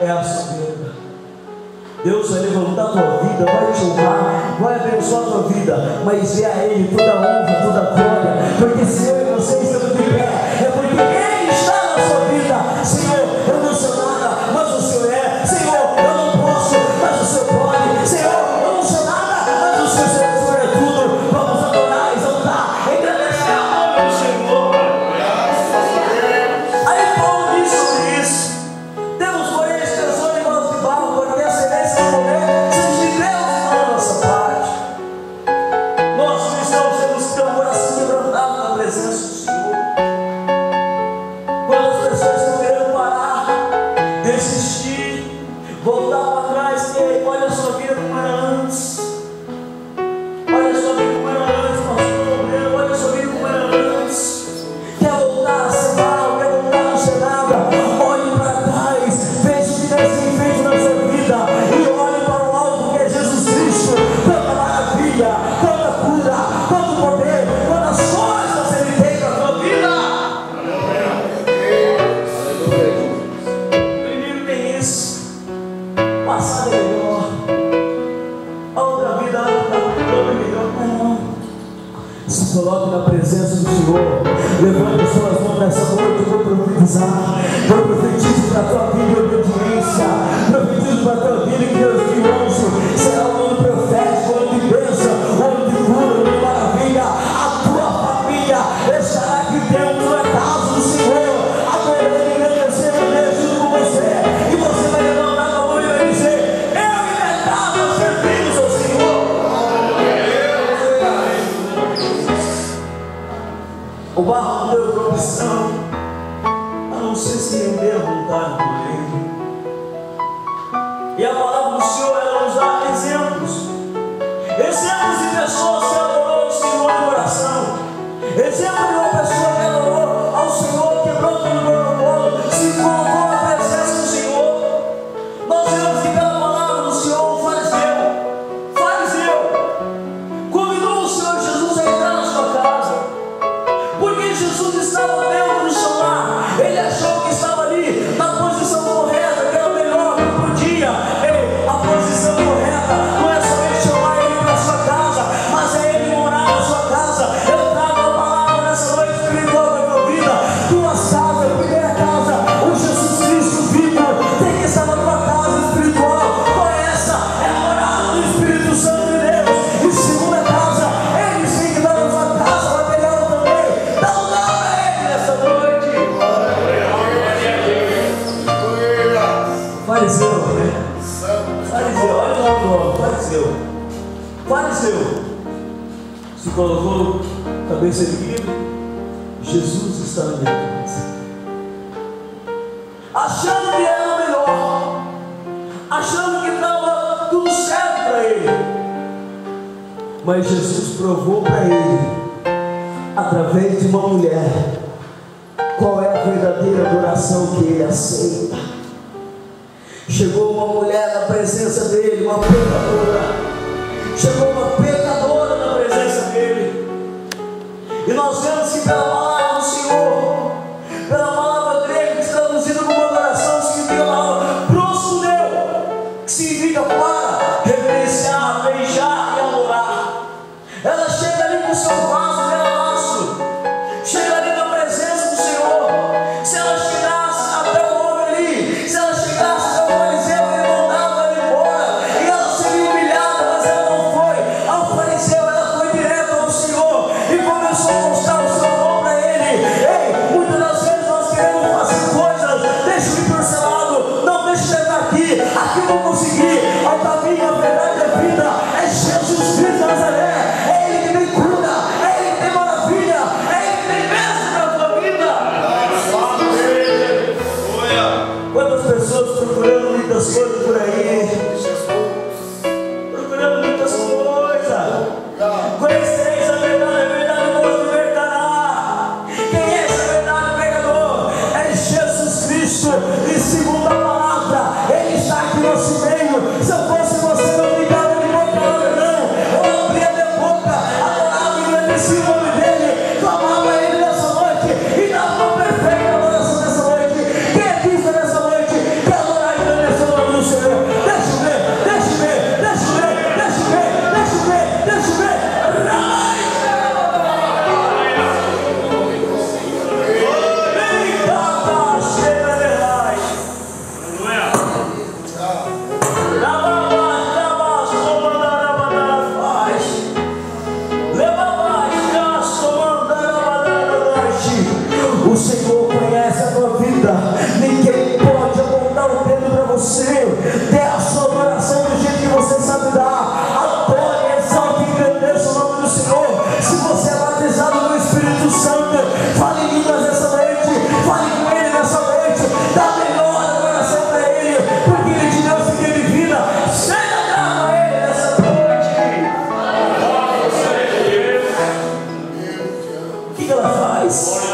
é a sua vida. Deus vai levantar a tua vida, vai te honrar, vai abençoar a tua vida, mas é a Ele toda a honra, toda a glória, porque se eu e você estamos de pé, é porque Ele está na sua vida. Senhor, eu não sou nada, mas o Senhor é. Senhor, eu não posso, mas o Senhor pode. Senhor, eu não sou nada, mas o Senhor é tudo. Vamos adorar, exaltar, engrandecer o nome do Senhor. Aí Paulo diz sobre isso: temos, porém, esse tesouro em mãos de barro, porque a excelência do poder seja de Deus e não da nossa parte. Nós cristãos temos que ter um coração quebrantado na presença do Senhor. Quando as pessoas estão querendo parar, desistir, voltar para trás, que olha a sua vida como era antes. Olha a sua vida como era antes, pastor. Olha a sua vida como era antes. Quer voltar a ser mal, quer voltar a não ser nada. Olhe para trás, veja o que Deus tem feito na sua vida e olhe para o alto, que é Jesus Cristo. Quanta maravilha, quanta cura, quanto poder, quantas coisas Ele tem para a tua vida. Primeiro tem isso: o passado é melhor, a outra vida é melhor. Não. Se coloque na presença do Senhor. Levante as suas mãos nessa noite. Eu vou profetizar. Eu profetizo para a tua vida obediência. Profetizo para a tua vida que Deus te ouça. Será um ano profético, um ano de bênção, um ano de cura, um ano de maravilha. A tua família estará aqui dentro da casa do Senhor, adorando e agradecendo a Deus junto com você. E você vai levantar a mão e vai dizer: eu e minha casa servimos ao Senhor. O barro não deu profissão, a não ser se render à vontade do Ele. E a palavra do Senhor, ela nos dá exemplos. Exemplos de pessoas que adorou o Senhor de coração. Exemplo de uma pessoa que adorou ao Senhor, quebrou todo o protocolo, se colocou na presença do Senhor. Nós vemos que pela palavra do Senhor, um fariseu convidou o Senhor Jesus a entrar na sua casa, porque Jesus estava dentro do seu lar. Ele achou que estava ali na posição correta, que era o melhor que podia. A posição correta não é somente chamar Ele para a sua casa, mas é Ele morar na sua casa. Eu trago a palavra nessa noite espiritual da tua vida. Tuas casas, a primeira casa, o Jesus Cristo vivo, tem que estar na tua casa espiritual. Qual é essa? É a morada do Espírito Santo de Deus. E segunda casa, Ele sim que está na tua casa, material também. Dá um dá para Ele nessa noite. Fariseu, né? Fariseu, olha o nome do homem, fariseu. Fariseu se colocou, cabeça erguida: Jesus está na minha casa. Achando que era o melhor, achando que estava tudo certo para ele. Mas Jesus provou para ele, através de uma mulher, qual é a verdadeira adoração que ele aceita. Chegou uma mulher na presença dele, uma pecadora. Chegou uma pecadora na presença dele. E nós vemos que pela palavra do Senhor, pela palavra grega que está traduzida como adoração, significa a palavra proskuneo, que significa para, reverenciar, beijar e adorar. Ela chega ali com o seu vaso de alabastro, chega ali na presença do Senhor. Se ela chegasse até o homem ali, se ela chegasse até o fariseu, ele mandava ela embora e ela seria humilhada, mas ela não foi ao fariseu, ela foi direto ao Senhor e começou a mostrar o seu amor para ele. Senhor conhece a tua vida. Ninguém pode apontar o dedo para você. Dê a sua adoração do jeito que você sabe dar. Adore, exalte e engrandeça o nome do Senhor. Se você é batizado no Espírito Santo, fale em línguas nessa noite. Fale com Ele nessa noite. Dá a melhor adoração para Ele, porque Ele te deu esse tempo de vida. Seja grato a Ele nessa noite. O que ela faz?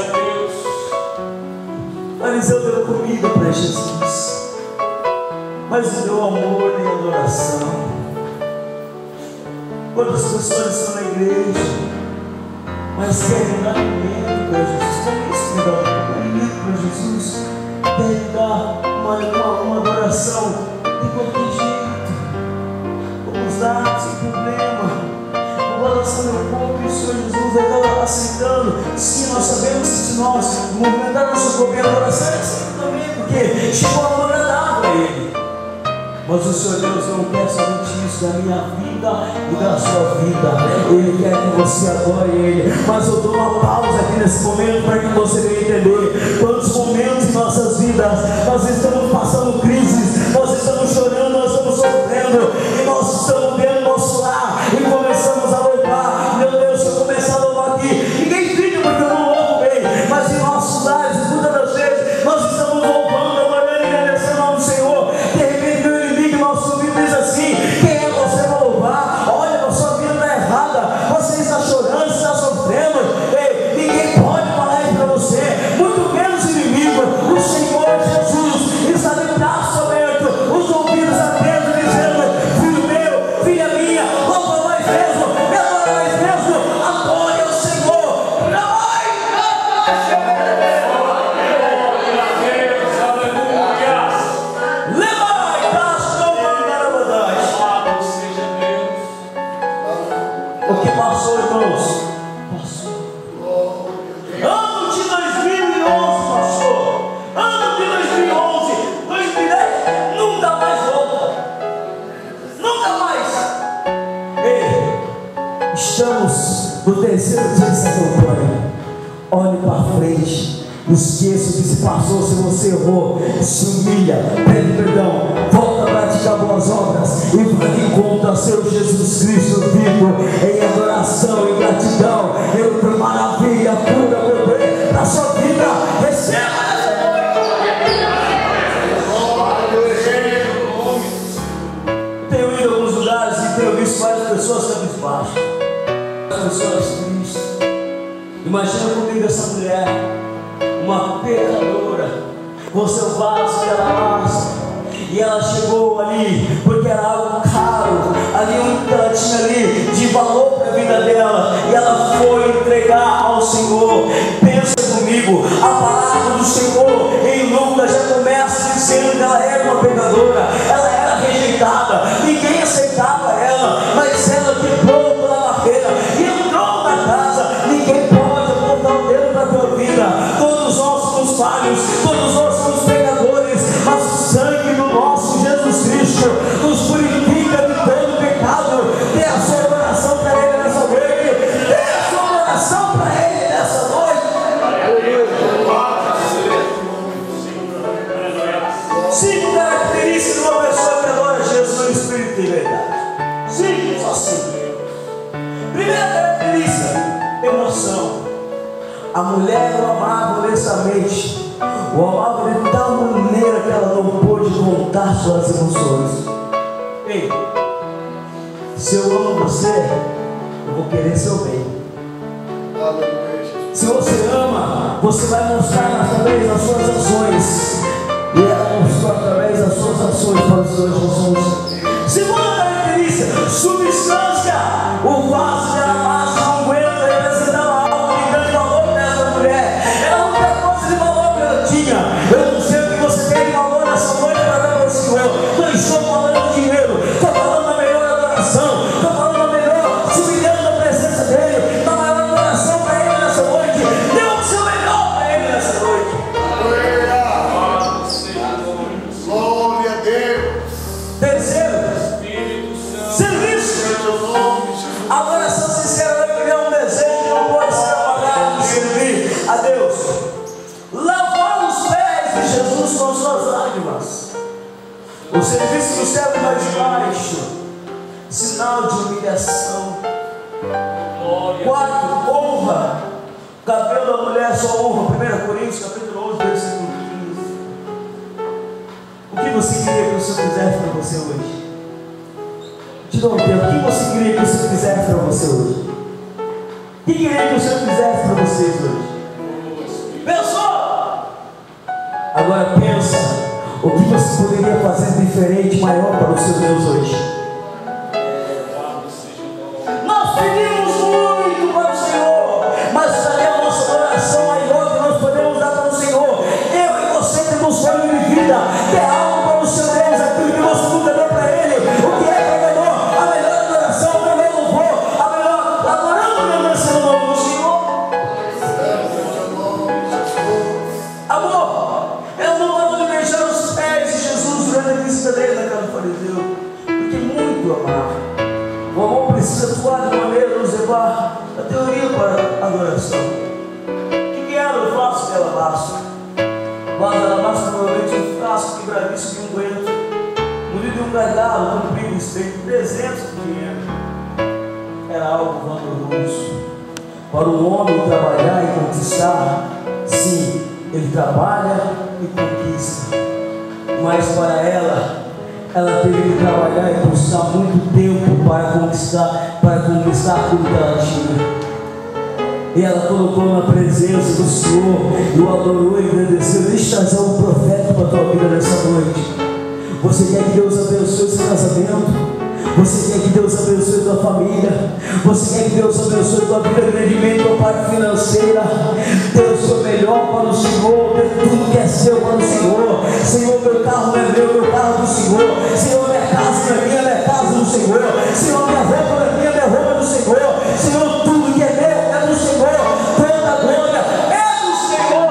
Fariseu deu comida para Jesus, mas não deu amor nem adoração. Quantas pessoas estão na igreja, mas querem dar alimento para Jesus? Como isso que dá alimento para Jesus? Querem dar uma adoração de qualquer jeito. Vamos dar sem problema. Vou balançar meu corpo e o Senhor Jesus vai estar aceitando. Sim, nós sabemos que se nós movimentar nosso corpo em adoração é assim também, porque chegou a hora agradável a Ele. Mas o Senhor Deus não quer somente isso da minha vida e da sua vida. Ele quer que você adore Ele. Mas eu dou uma pausa aqui nesse momento para que você venha entender quantos momentos em nossas vidas nós estamos passando crises, nós estamos chorando, nós estamos sofrendo, e nós estamos dentro do nosso lar e começamos a louvar. Meu Deus, se eu começar a louvar aqui, ninguém fica porque eu não louvo bem, mas em nossos lares, muitas das vezes, nós estamos louvando, adorando e agradecendo ao Senhor. De repente o inimigo, nosso ouvido diz assim: quem é você para louvar? Olha, a sua vida está errada, você está chorando, está sofrendo. Ei, ninguém pode falar isso para você, muito menos o inimigo. O Senhor Jesus está de braço aberto, os ouvidos atentos, dizendo: filho meu, filha minha, louva nós mesmo, me adora nós mesmo, adore ao Senhor. O que passou, irmãos? Passou. Ano de 2011 passou. Ano de 2011, 2010, nunca mais volta. Nunca mais. Ei, estamos no terceiro dia de Santo Antônio. Olhe para frente. Não esqueça o que se passou. Se você errou, se humilha, pede perdão, volta a praticar boas obras e vai encontrar seu Jesus Cristo vivo em adoração e gratidão. Ele foi maravilha, cura, meu bem, para a sua vida. Receba essa noite. Tenho ido a alguns lugares e tenho visto várias pessoas cabisbaixas, pessoas tristes. Imagina comigo essa mulher, uma pecadora, com seu vaso de alabastro, e ela chegou ali porque era algo caro, ali um que ela tinha ali de valor para a vida dela, e ela foi entregar ao Senhor. Pensa comigo, a palavra do Senhor em Lucas já começa dizendo que ela era uma pecadora, ela era rejeitada, ninguém aceitava ela, mas ela quebrou toda a barreira e entrou na casa. Ninguém pode apontar o dedo para a tua vida. Todos nós somos falhos, todos nós somos pecadores, mas o sangue do nosso Jesus Cristo nos purifica de todo pecado. Dê a sua oração para Ele nessa noite. Dê a sua oração para Ele nessa noite. Cinco características de uma pessoa que adora Jesus no Espírito de verdade. Cinco, só cinco. Primeira característica: emoção. A mulher o amava honestamente, o amava de tal maneira que ela não pôde contar suas emoções. Ei, se eu amo você, eu vou querer seu bem. Se você ama, você vai mostrar através das suas ações, e ela mostrou através das suas ações para os seus Jesus. Segunda característica: substância. O vaso de alabastro não aguenta representar algo de grande valor para essa mulher. Era a única coisa de valor que ela tinha. Eu não sei o que você tem de valor nessa noite para dar para o Senhor. Não estou falando de dinheiro, estou falando da melhor adoração, estou falando da melhor, se humilhando na presença dEle, da maior adoração para Ele nessa noite. Dê o seu melhor para Ele nessa noite. Glória a Deus. Jesus com as suas lágrimas. O serviço do céu mais baixo, sinal de humilhação. 4, honra. O cabelo da mulher só honra. 1 Coríntios capítulo 11, versículo 15. O que você queria que o Senhor fizesse para você hoje? Te dou um tempo. O que você queria que o Senhor fizesse para você hoje? O que queria que o Senhor fizesse para vocês hoje? Pensou? Agora pensa, o que você poderia fazer diferente, maior para o seu Deus hoje? Nós pedimos muito para o Senhor, mas cadê a nossa oração maior que nós podemos dar para o Senhor? Eu e você temos sonho de vida, que é algo para o seu Deus, aquilo que você nunca deu para Ele. O que é que ganhou? A melhor adoração, o melhor louvor, a melhor adorando e dançando o nome do Senhor. Amor, eu não vou deixar os pés de Jesus durante a visita dele na casa do fariseu, porque muito amar. O amor precisa atuar de maneira a nos levar a teoria para a adoração. O que era o vaso de alabastro? O vaso de alabastro provavelmente um frasco quebradiço de unguento, munido de um gargalo comprido, estreito, 300 de dinheiro. Era algo valoroso. Para o homem trabalhar e conquistar, sim, ele trabalha e conquista. Mas para ela teve que trabalhar e buscar muito tempo para conquistar tudo que ela tinha. E ela colocou na presença do Senhor e o adorou e agradeceu. Deixa eu trazer um profeta para a tua vida nessa noite. Você quer que Deus abençoe seu casamento? Você quer que Deus abençoe tua família? Você quer que Deus abençoe tua vida, empreendimento, tua parte financeira? Dê o seu melhor para o Senhor, dê tudo que é seu para o Senhor. Senhor, meu carro não é meu carro é do Senhor. Senhor, minha casa não é minha casa do Senhor. Senhor, minha roupa não é minha roupa é do Senhor. Senhor, tudo que é meu é do Senhor. Toda a glória é do Senhor.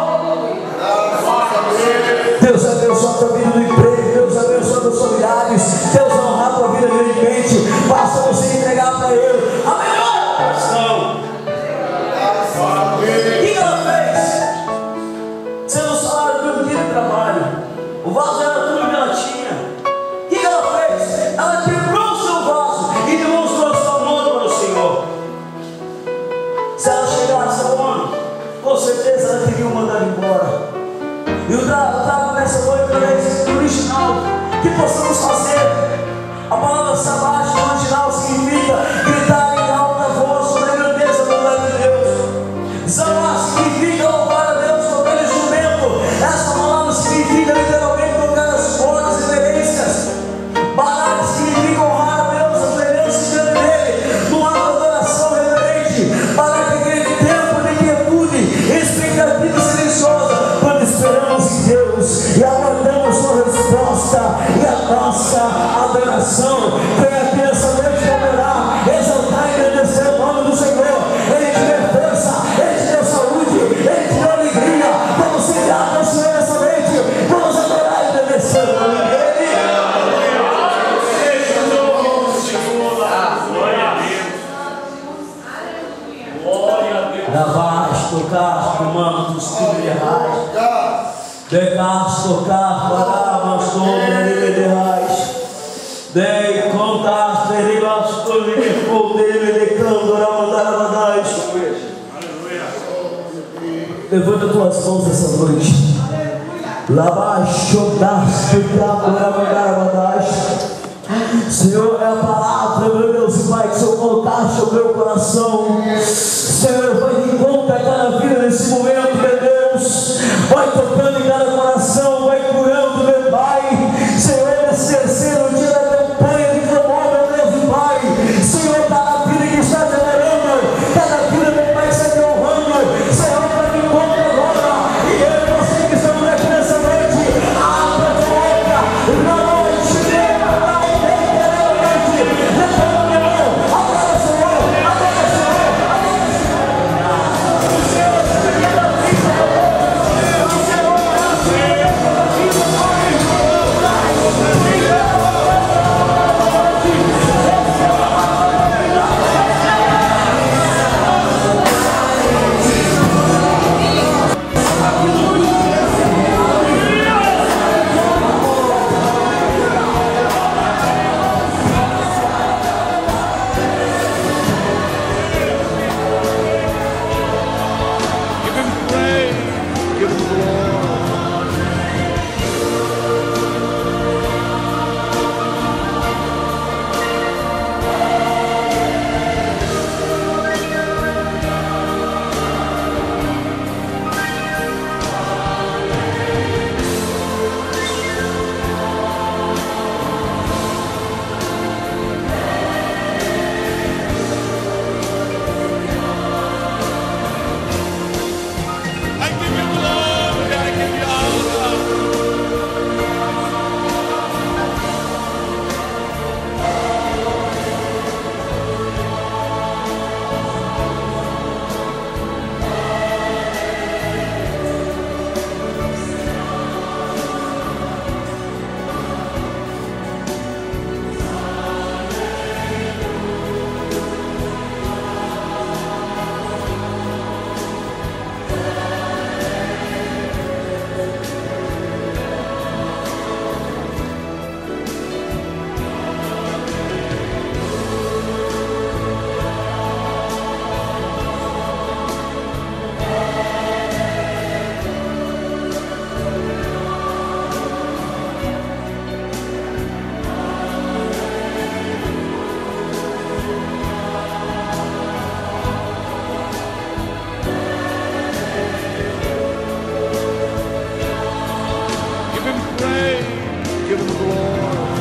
Deus abençoe a tua vida no emprego. Deus abençoe os teus familiares. Deus honrar a tua vida grandemente. Basta você entregar para Ele a melhor oração. O que ela fez? Sendo o salário do meu dia de trabalho. O vaso era tudo que ela tinha. O que ela fez? Ela quebrou o seu vaso e demonstrou seu amor para o Senhor. Se ela chegasse ao homem, com certeza ela teria o mandado embora. E eu trago nessa noite através do original que possamos fazer. A palavra sabate no original significa gritar em alta voz sobre a grandeza da bondade de Deus. Zabá significa louvar a Deus com aquele instrumento. Essa palavra significa literalmente tocar as cordas e reverências. Barak significa honrar a Deus, as reverências diante dele, no ato de adoração reverente. Barak é aquele tempo de quietude, expectativa silenciosa, quando esperamos em Deus e aguardamos sua resposta e a nossa adoração. Venha aqui nessa noite comemorar, exaltar e agradecer o nome do Senhor. Ele te deu força, Ele te deu saúde, Ele te deu alegria. Vamos se dar para o Senhor nessa noite. Vamos adorar e agradecer o nome dele. Lavaste, tocar, comando dos cubrirrais. Decaste, tocar, parar, sobre de raiz. Dei, contaste, derivastou, me defondei, decando, ramadaramadais. Levanta tuas mãos essa noite. Lavaste, ramadaramadais. Senhor, é a palavra, meu Deus e Pai, que o Senhor colocaste ao meu coração. Senhor, vai de encontro a cada vida nesse momento, meu Deus. Vai tocando em cada coração, vai curando, meu Pai. Senhor, nesse terceiro dia da campanha de clamor, meu Deus e Pai. Senhor, cada vida que está te adorando, cada vida, meu Pai, que está te honrando. Senhor, vai de encontro agora. E eu e você que estamos aqui nessa noite, abra a tua boca, na noite, levanta a minha mão, adora o Senhor, adora o Senhor, adora o Senhor. praise, give him glory.